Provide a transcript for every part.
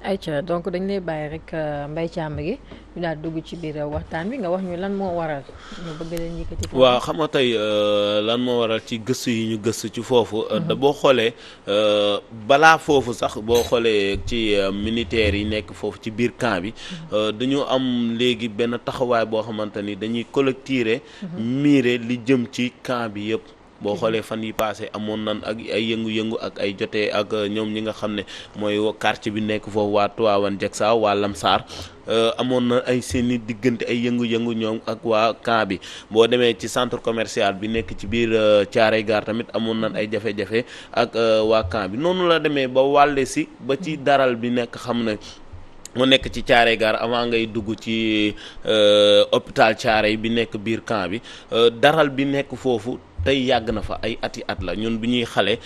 ayca donc dañ lay bàyyi rek Mbaye Thiam gi ñu daal dugg ci biir waxtaan bi nga wax ñu lan moo waral ñu bëgg leen yëkkati foofu. waaw xam nga tey lan moo waral ci gëstu yi ñu gëstu ci foofu. da boo xoolee balaa foofu sax boo xoolee ci militaires yi nekk foofu ci biir camp bi. dañu am léegi benn taxawaay boo xamante ni dañuy collecter. miire li jëm ci camp bi yëpp. boo xoolee fan yi passé amoon nan ak ay yëngu-yëngu ak ay jotee ak ñoom ñi nga xam ne mooy quartier bi nekk foofu waa Tivaouane Diacksao waa Lamsar amoon na ay seeni diggante ay yëngu-yëngu ñoom ak waa camp bi boo demee ci centre commercial bi nekk ci biir Thiaroye Gare tamit amoon nan ay jafe-jafe ak waa camp bi noonu la demee ba wàlle si ba ci daral bi nekk xam ne mu nekk ci Thiaroye Gare avant ngay dugg ci hôpital Thiaroye bi nekk biir camp bi daral bi nekk foofu tey yàgg na fa ay ati at la ñun bi ñuy xale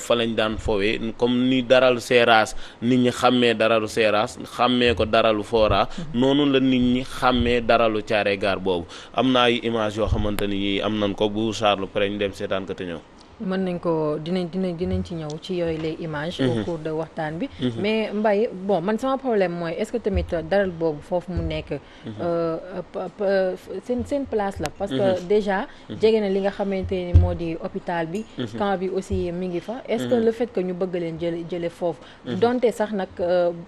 fa lañ daan foowee comme ni daralu Seras nit ñi xàmmee daralu Seras xàmmee ko daralu Fora noonu la nit ñi xàmmee daralu Thiaroye Gare boobu am na ay image yoo xamante ni am nañ ko bu Charles pare ñu dem seetaan ko te ñëw. mën nañ ko dinañ ci ñëw ci yooyu les images au cours de waxtaan bi mais Mbaye bon man sama problème mooy est-ce que tamit daral boobu foofu mu nekk seen place la parce que déjà jege na li nga xamante ni moo di hôpital bi camp bi aussi mi ngi fa est-ce que le fait que ñu bëgg leen jële foofu donte sax nag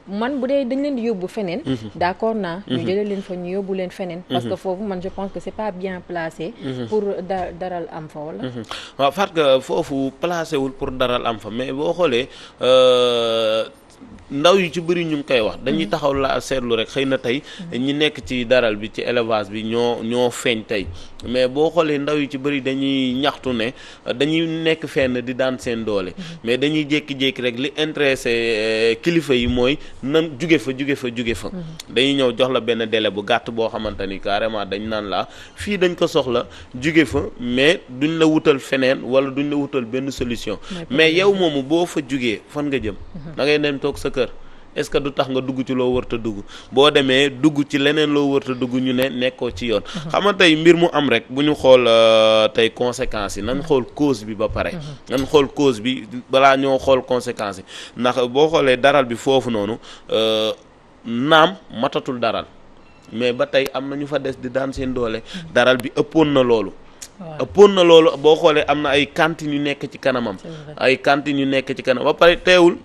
man bu dee dañ leen di yóbbu feneen d'accord naa ñu jële leen fa ñu yóbbu leen feneen parce que foofu man je pense que c'est pas bien placé pour daral am fa wala waaw foofu placé wul pour daral am fa mais boo xoolee ndaw yu ci bëri ñu ngi koy wax dañuy taxaw la seetlu rek xëy na tey ñi nekk ci daral bi ci élevage bi ñoo feeñ tey mais boo xoolee ndaw yu ci bëri dañuy ñaxtu ne dañuy nekk fenn di daan seen doole mais dañuy jékki-jékki rek li intéressé kilifa yi mooy nan juge fa dañuy ñëw jox la benn délai bu gàtt boo xamante ni carrément dañ naan la fii dañ ko soxla juge fa mais duñ la wutal feneen wala duñ la wutal benn solution mais yow moomu boo fa jugee fan nga jëm da ngay dem toog sa kër est-ce que du tax nga dugg ci loo wërta dugg boo demee dugg ci leneen loo wërta dugg ñu ne nekkoo ci yoon xam nga tey mbir mu am rek bu ñu xool tey conséquences yi nañ xool cause bi ba pare nañ xool cause bi balaa ñoo xool conséquences yi ndax boo xoolee daral bi foofu noonu naam matatul daral mais ba tey am na ñu fa des di daan seen doole daral bi ëppoon na loolu boo xoolee am na ay cantines yu nekk ci kanamam ba pare teewul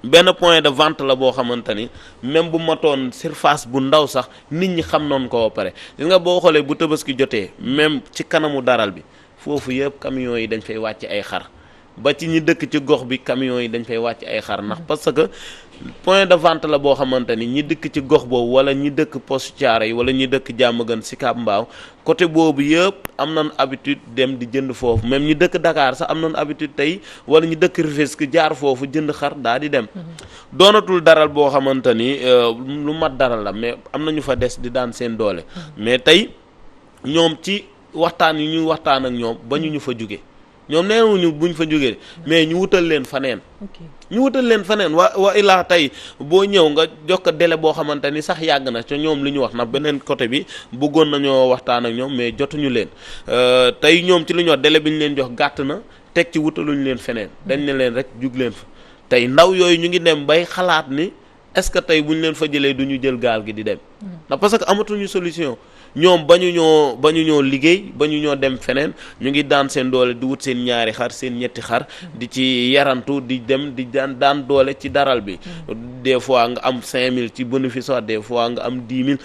benn point de vente la boo xamante ni même bu matoon surface bu ndaw sax nit ñi xam noonu ko ba pare gis nga boo xoolee bu Tabaski jotee même ci kanamu daral bi foofu yëpp camions yi dañ fay wàcc ay xar ba ci ñi dëkk ci gox bi camions yi dañ fay wàcc ay xar ndax parce que point de vente la boo xamante ni ñi dëkk ci gox boobu wala ñi dëkk Poste Thiaroye yi wala ñi dëkk Diamaguène Sicap Mbao côté boobu yëpp am nañ habitude dem di jënd foofu même ñi dëkk Dakar sax am nañ habitude tey wala ñi dëkk Rufisque jaar foofu jënd xar daa di dem doonatul daral boo xamante ni lu mat daral la mais am na ñu fa des di daan seen doole mais tey ñoom ci waxtaan yi ñuy waxtaan ak ñoom ba ñu fa jóge ñoom neenuñu buñ fa jógee mais ñu wutal leen faneen wa ilaa tey boo ñëw nga jox ko délai boo xamante ni sax yàgg na ca ñoom li ñu wax na beneen côté bi bëggoon nañoo waxtaan ak ñoom mais jotuñu leen tey ñoom ci li ñu wax délai bi ñu leen jox gàtt na teg ci wutaluñu leen feneen dañ ne leen rek jug leen fa tey ndaw yooyu ñu ngi dem bay xalaat ni est-ce que tey bu ñu leen fa jëlee du ñu jël gaal gi di dem ndax parce que amatuñu solution ñoom bañu ñoo liggéey bañu ñoo dem feneen ñu ngi daan seen doole di wut seen ñaari xar seen ñetti xar di ci yarantu di dem di daan doole ci daral bi des fois nga am 5000 ci bénéfice wax des fois nga am 10 000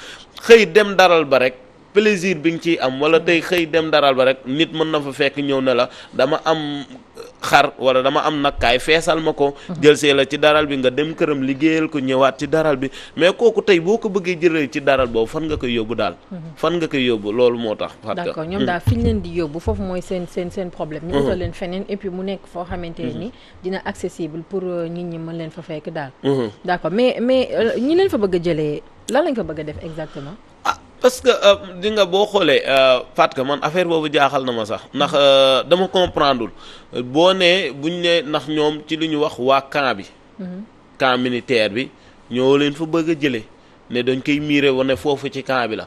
xëy dem daral ba rek plaisir bi nga ciy am wala tey xëy dem daral ba rek nit mën na fa fekk ñëw ne la dama am xar wala dama am nag kaay feesal ma ko jël see la ci daral bi nga dem këram liggéeyal ko ñëwaat ci daral bi mais kooku tey boo ko bëggee jëlee ci daral boobu fan nga koy yóbbu daal fan nga koy yóbbu loolu moo tax d'accord ñoom daal fi ñu leen di yóbbu foofu mooy seen problème ñu utal leen feneen et puis mu nekk foo xamante ni dina accessible pour nit ñi mën leen fa fekk daal d'accord mais ñi leen fa bëgg a jëlee lan lañ fa bëgg a def exactement parce que di nga boo xoolee Fatou man affaire boobu jaaxal na ma sax ndax dama comprendreul boo nee buñ ne ndax ñoom ci li ñu wax waa camp bi camp militaire bi ñoo leen fa bëgg a jëlee ne dañ koy miire wane foofu ci camp bi la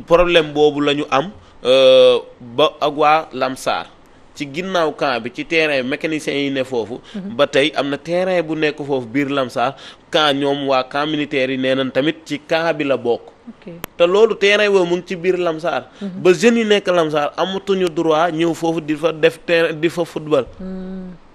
problème boobu la ñu am ba ak waa Lamsar ci ginnaaw camp bi ci terrain mécaniciens yi ne foofu ba tey am na terrain bu nekk foofu biir Lamsar camp ñoom waa camp militaire yi nee nañ tamit ci camp bi la bokk te loolu terrain boobu mu ngi ci biir Lamsar ba jeunes yi nekk Lamsar amatuñu droit ñëw foofu di fa def terrain di fa football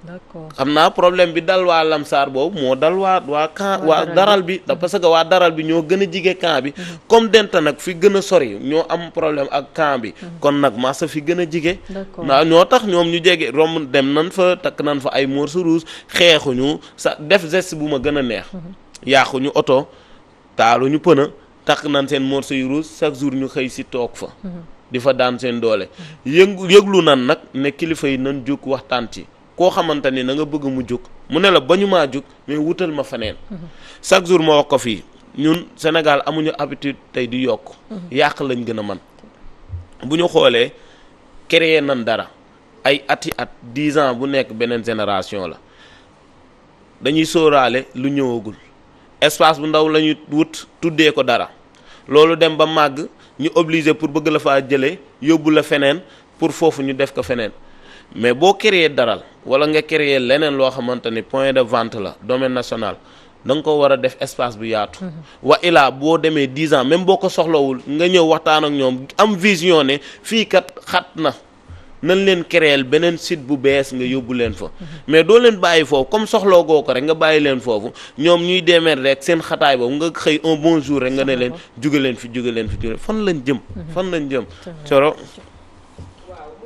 d'accord xam naa problème bi dal waa Lamsar boobu moo dal waa camp waa daral bi parce que waa daral bi ñoo gën a jige camp bi comme Denta nag fi gën a sori ñoo am problème ak camp bi kon nag Massa fi gën a jige waaw ñoo tax ñoom ñu jege romb dem nan fa takk nan fa ay morceaux rouges xeexuñu sa def geste bu ma gën a neex yaaxuñu oto taaluñu pëna takk nan seen morceaux yu rouge chaque jour ñu xëy si toog fa di fa daan seen doole yëglu nan nag ne kilifa yi nan jóg waxtaan ci koo xamante ni na nga bëgg mu jóg mu ne la ba ñu maa jóg mais wutal ma feneen chaque jour ma wax ko fii ñun Sénégal amuñu habitude tey di yokk yàq lañ gën a man bu ñu xoolee créer nan dara ay ati at 10 ans bu nekk beneen génération la dañuy sóoraale lu ñëwagul espace bu ndaw la ñu wut tuddee ko dara loolu dem ba màgg ñu obligé pour bëgg la faa jëlee yóbbu la feneen pour foofu ñu def ko feneen mais boo créer daral wala nga créer leneen loo xamante ni point de vente la domaine national da nga ko war a def espace bu yaatu wa ilaa boo demee 10 ans même boo ko soxlawul nga ñëw waxtaan ak ñoom am vision ne fii kat xat na nañ leen créer beneen site bu bees nga yóbbu leen fa mais doo leen bàyyi foofu comme soxloo goo ko rek nga bàyyi leen foofu ñoom ñuy demeer rek seen xataay boobu nga xëy un bon jour rek nga ne leen jóge leen fi fan lañ jëm Coro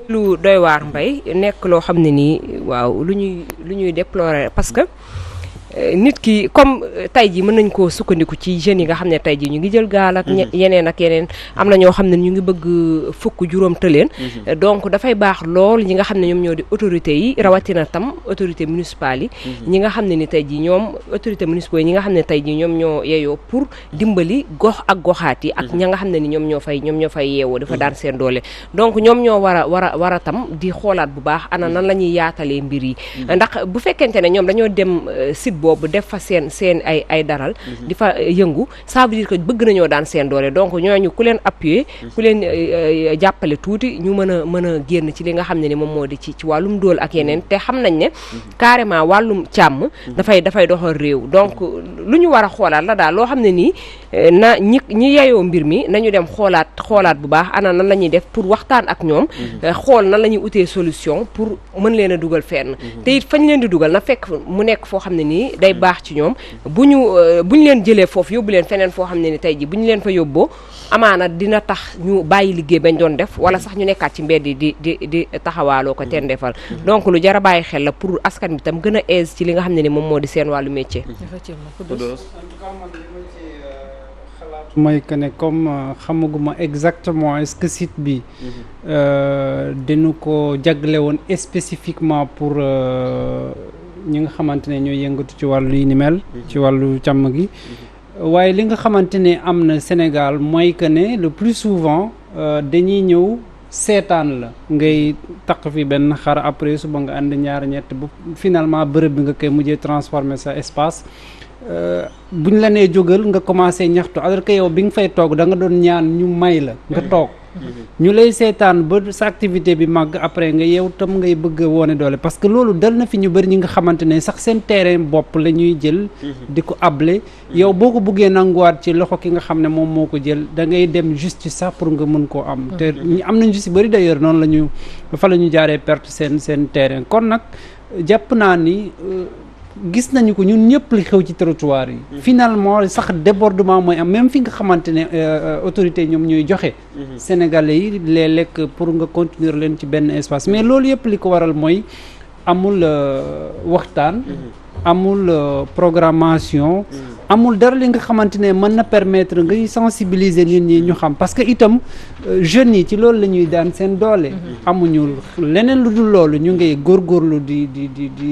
lu doy waar Mbaye nekk loo xam ne nii waaw lu ñuy déplorer parce que nit ki comme tey ji mën nañ koo sukkandiku ci jeunes yi nga xam ne tey ji ñu ngi jël gaal ak yeneen ak yeneen am na ñoo xam ne ñu ngi bëgg fukk juróom tëleen donc dafay baax lool ñi nga xam ne ñoom ñoo di autorités yi rawatina tam autorité municipale yi ñi nga xam ne ni tey ji ñoom autorité municipale yi ñi nga xam ne tey ji ñoom ñoo yeeyoo pour dimbali gox ak goxaat yi ak ña nga xam ne ni ñoom ñoo fay yeewoo dafa daan seen doole donc ñoom ñoo war a tam di xoolaat bu baax ana nan la ñuy yaatalee mbir yi ndax bu fekkente ne ñoom dañoo dem site boobu def fa seen ay daral di fa yëngu ça veut dire que bëgg nañoo daan seen doole donc ñooñu ku leen appuyer ku leen jàppale tuuti ñu mën a génn ci li nga xam ne ni moom moo di ci wàllum dóol ak yeneen te xam nañ ne carrément wàllum càmm dafay doxal réew donc lu ñu war a xoolaat la daal loo xam ne nii na ñi yeyoo mbir mi nañu dem xoolaat bu baax ana nan la ñuy def pour waxtaan ak ñoom xool nan la ñuy utee solution pour mën leen a dugal fenn te it fañ leen di dugal na fekk mu nekk foo xam ne nii day baax ci ñoom bu ñu leen jëlee foofu yóbbu leen feneen foo xam ne ni tey ji bu ñu leen fa yóbboo amaana dina tax ñu bàyyi liggéey bañ doon def wala sax ñu nekkaat ci mbedd di taxawaaloo ko teen defal donc lu jar a bàyyi xel la pour askan bi tam gën a aise ci li nga xam ne ni moom moo di seen wàllu métier. mooy que ne comme xamaguma exactement est-ce que site bi dañu ko jagle woon spécifiquement pour ñi nga xamante ne ñooy yëngatu ci wàllu yi ni mel ci wàllu càmm gi waaye li nga xamante ne am na Sénégal mooy que ne le plus souvent dañuy ñëw seetaan la ngay taq fi benn xar après suba nga ànd ñaar ñett bu finalement bërëb bi nga koy mujjee transformer sa espace bu ñu la nee jógal nga commencé ñaxtu alors que yow bi nga fay toog da nga doon ñaan ñu may la nga toog ñu lay seetaan ba sa activité bi màgg après nga yow tam ngay bëgg a woone doole parce que loolu dal na fi ñu bëri ñi nga xamante ne sax seen terrain bopp la ñuy jël di ko able yow boo ko bëggee nanguwaat ci loxo ki nga xam ne moom moo ko jël da ngay dem justice sax pour nga mën koo am te am nañ justice bëri d'ailleurs noonu la ñu fa la ñu jaaree perte seen terrain kon nag jàpp naa ni gis nañu ko ñun ñëpp li xew ci territoire yi finalement sax débordement mooy am même fi nga xamante ne autorités ñoom ñooy joxe sénégalais yi léeg-léeg pour nga continuer leen ci benn espace mais loolu yëpp li ko waral mooy amul waxtaan amul programmation amul dara li nga xamante ne mën na permettre ngay sensibiliser nit ñi ñu xam parce que itam jeunes yi ci loolu la ñuy daan seen doole amuñu leneen lu dul loolu ñu ngay góorgóorlu di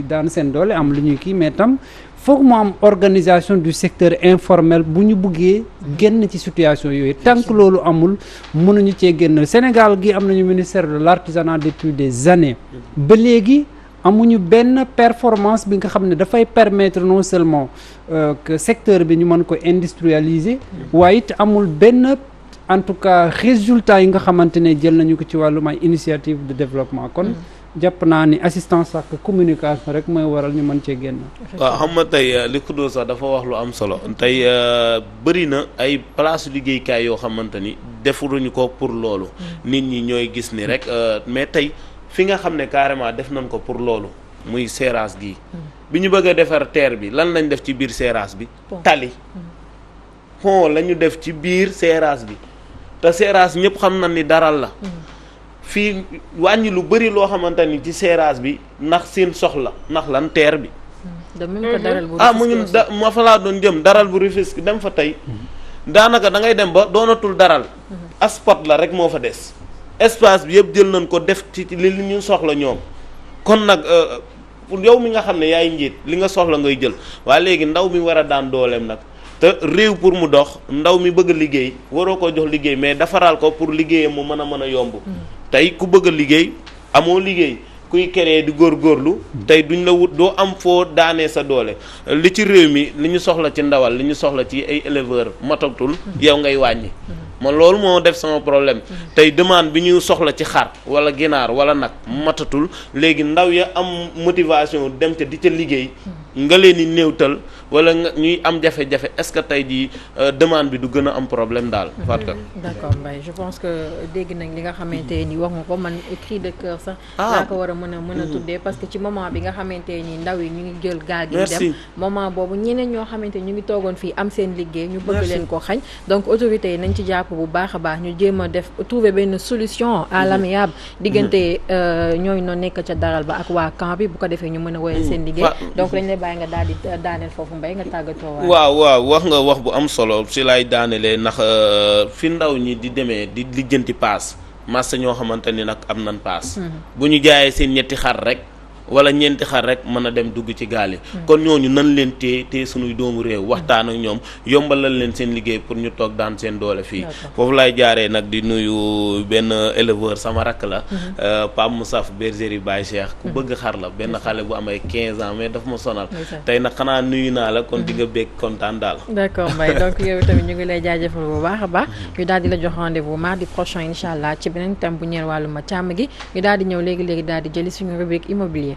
daan seen doole am lu ñuy kii mais tam foog mu am organisation du secteur informel bu ñu buggee génn ci situation yooyu tant que loolu amul mënuñu cee génn Sénégal gi am nañu ministère de l'artisanat depuis des années ba léegi amuñu benn performance bi nga xam ne dafay permettre non seulement que secteur bi ñu mën ko industrialiser waaye it amul benn en tout cas résultat yi nga xamante ne jël nañu ko ci wàllum ay initiative de développement kon jàpp naa ni assistance ak communication rek mooy waral ñu mën cee génn. waaw xam nga tey li Kudo sax dafa wax lu am solo tey bëri na ay place liggéeykaay yoo xamante ni defuruñu ko pour loolu. nit ñi ñooy gis ni rek mais tey fi nga xam ne carrément def nañ ko pour loolu muy Seras gii. bi ñu bëgg a defar terre bi lan lañ def ci biir Seras bi. tali pont la ñu def ci biir Seras bi te Seras ñëpp xam na ni daral la. fii wàññi lu bëri loo xamante ni ci Seras bi ndax seen soxla ndax lan terre bi. de même que daral bu mu ngi ma fa laa doon jëm daral bu Rufisque dem fa tey daanaka da ngay dem ba doonatul daral. aspot la rek moo fa des. espace bi yëpp jël nañ ko def ci li ñu soxla ñoom kon nag pour yow mi nga xam ne yaay njiit li nga soxla ngay jël waaye léegi ndaw mi war a daan dooleem nag te réew pour mu dox ndaw mi bëgg a liggéey waroo ko jox liggéey mais defaral ko pour liggéeyam mu mën a yomb. tey ku bëgg a liggéey amoo liggéey kuy créer di góorgóorlu tey duñ la wut doo am foo daanee sa doole li ci réew mi li ñu soxla ci ndawal li ñu soxla ci ay éleveur matatul yow ngay wàññi man loolu moo def sama problème tey demande bi ñu soxla ci xar wala ginaar wala nag matatul léegi ndaw ya am motivation dem ca di ca liggéey nga leen di néewtal wala nga ñuy am jafe-jafe est-ce que tey jii demande bi du gën a am problème daal. Fatou Ka. d'accord Mbaye je pense que dégg nañ li nga xamante ni wax nga ko man cri de cœur sax. laa ko war a mën a tuddee parce que ci moment bi nga xamante ni ndaw yi ñu ngi jël gaal gi dem moment boobu ñeneen ñoo xamante ni ñu ngi toogoon fii am seen liggéey ñu bëgg leen ko xañ donc autorités yi nañ ci jàpp bu baax a baax ñu jéem a def trouver benn solution à l'amiable diggante ñooñu noonu nekk ca daral ba ak waa camp bi bu ko defee ñu mën a woyal seen liggéey donc dañ lay bàyyi nga daal di daaneel foofu Mbaye nga tàggatoo waaw wax nga wax bu am solo si laay daanelee ndax fi ndaw ñi di demee di lijjanti paas massa ñoo xamante ni nag am nañ paas bu ñu jaayee seen ñetti xar rek wala ñeenti xar rek mën a dem dugg ci gaal yi kon ñooñu nan leen téye suñuy doomu réew waxtaan ak ñoom yombalal leen seen liggéey pour ñu toog daan seen doole fii foofu laay jaaree nag di nuyu benn éleveur sama rakk la Pape Moussaf bergerie Baye Cheikh ku bëgg xar la benn xale bu amee 15 ans mais daf ma sonal tey nag xanaa nuyu naa la kon di nga bég kontaan daal d'accord Mbaye donc yow tamit ñu ngi lay jaajëfal bu baax a baax ñu daal di la jox rendez-vous mardi prochain incha allah ci beneen thème bu ñeel wàlluma càmm gi ñu daal di ñëw léegi-léegi daal di jëli suñu rubrique immobilier